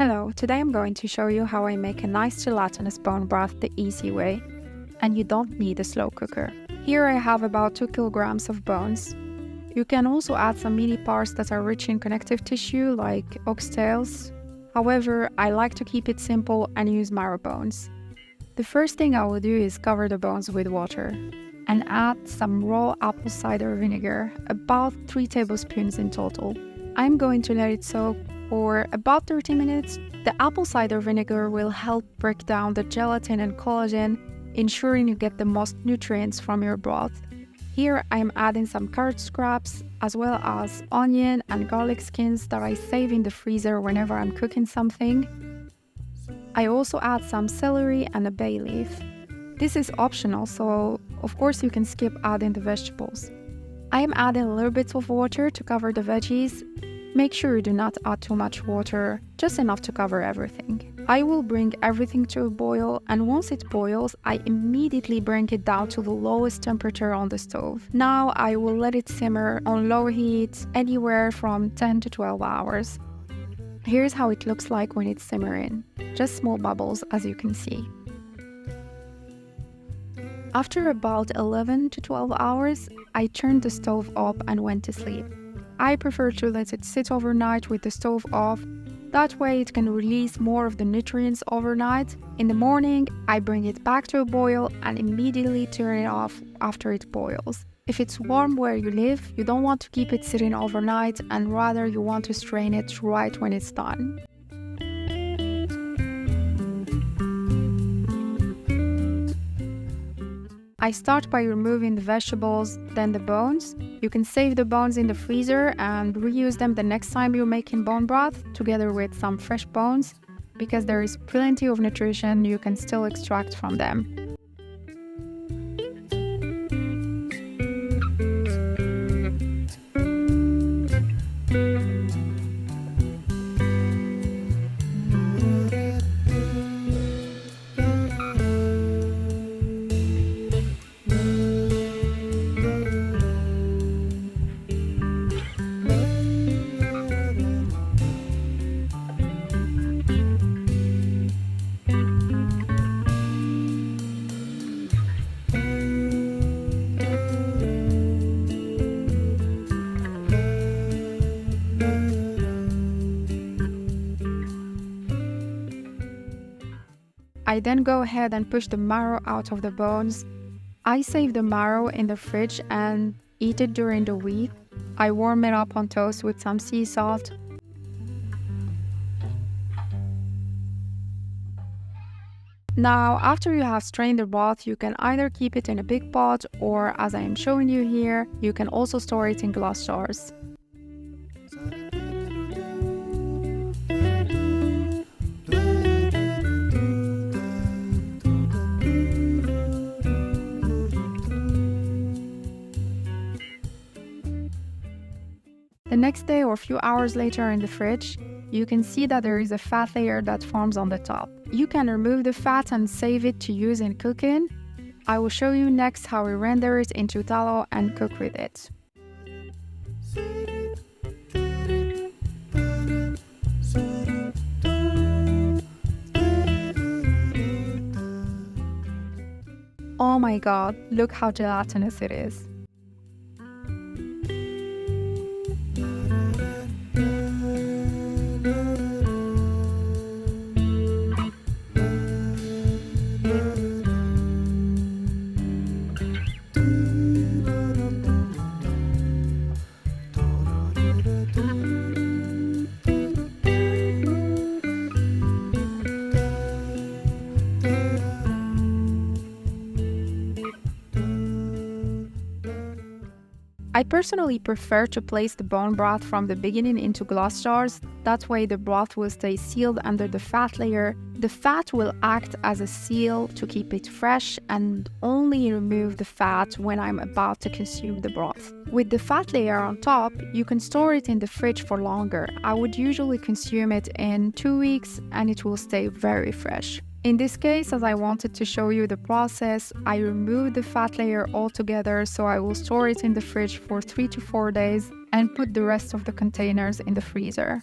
Hello, today I'm going to show you how I make a nice gelatinous bone broth the easy way, and you don't need a slow cooker. Here I have about 2 kilograms of bones. You can also add some meaty parts that are rich in connective tissue like oxtails. However, I like to keep it simple and use marrow bones. The first thing I will do is cover the bones with water and add some raw apple cider vinegar, about 3 tablespoons in total. I'm going to let it soak for about 30 minutes. The apple cider vinegar will help break down the gelatin and collagen, ensuring you get the most nutrients from your broth. Here I am adding some carrot scraps as well as onion and garlic skins that I save in the freezer whenever I'm cooking something. I also add some celery and a bay leaf. This is optional, so of course you can skip adding the vegetables. I am adding a little bit of water to cover the veggies. Make sure you do not add too much water, just enough to cover everything. I will bring everything to a boil, and once it boils, I immediately bring it down to the lowest temperature on the stove. Now I will let it simmer on low heat anywhere from 10 to 12 hours. Here's how it looks like when it's simmering, just small bubbles as you can see. After about 11 to 12 hours, I turned the stove up and went to sleep. I prefer to let it sit overnight with the stove off. That way it can release more of the nutrients overnight. In the morning, I bring it back to a boil and immediately turn it off after it boils. If it's warm where you live, you don't want to keep it sitting overnight, and rather you want to strain it right when it's done. I start by removing the vegetables, then the bones. You can save the bones in the freezer and reuse them the next time you're making bone broth, together with some fresh bones, because there is plenty of nutrition you can still extract from them. I then go ahead and push the marrow out of the bones. I save the marrow in the fridge and eat it during the week. I warm it up on toast with some sea salt. Now, after you have strained the broth, you can either keep it in a big pot, or as I am showing you here, you can also store it in glass jars. The next day or a few hours later in the fridge, you can see that there is a fat layer that forms on the top. You can remove the fat and save it to use in cooking. I will show you next how we render it into tallow and cook with it. Oh my god, look how gelatinous it is. I personally prefer to place the bone broth from the beginning into glass jars. That way the broth will stay sealed under the fat layer. The fat will act as a seal to keep it fresh, and only remove the fat when I'm about to consume the broth. With the fat layer on top, you can store it in the fridge for longer. I would usually consume it in 2 weeks and it will stay very fresh. In this case, as I wanted to show you the process, I removed the fat layer altogether, so I will store it in the fridge for 3 to 4 days and put the rest of the containers in the freezer.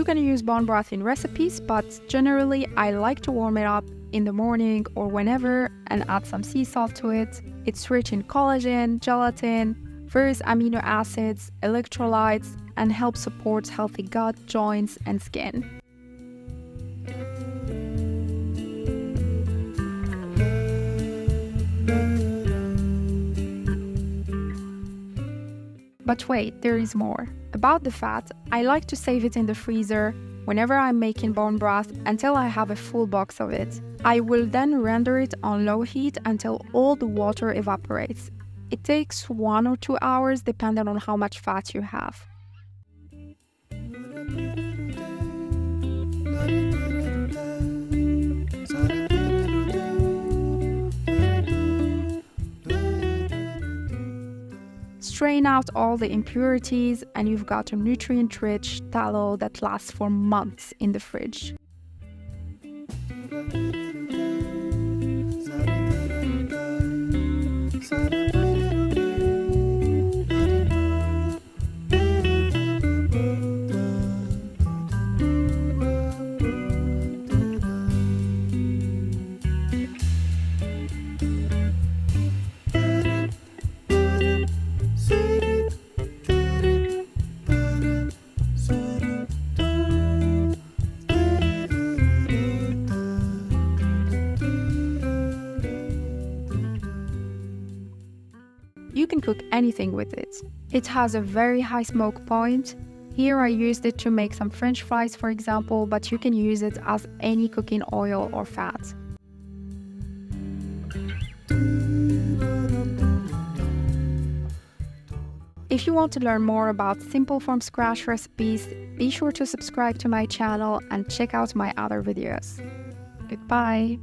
You can use bone broth in recipes, but generally I like to warm it up in the morning or whenever and add some sea salt to it. It's rich in collagen, gelatin, various amino acids, electrolytes, and helps support healthy gut, joints, and skin. But wait, there is more. About the fat, I like to save it in the freezer whenever I'm making bone broth until I have a full box of it. I will then render it on low heat until all the water evaporates. It takes 1 or 2 hours depending on how much fat you have. Strain out all the impurities and you've got a nutrient-rich tallow that lasts for months in the fridge. You can cook anything with it. It has a very high smoke point. Here I used it to make some French fries, for example, but you can use it as any cooking oil or fat. If you want to learn more about simple from scratch recipes, be sure to subscribe to my channel and check out my other videos. Goodbye!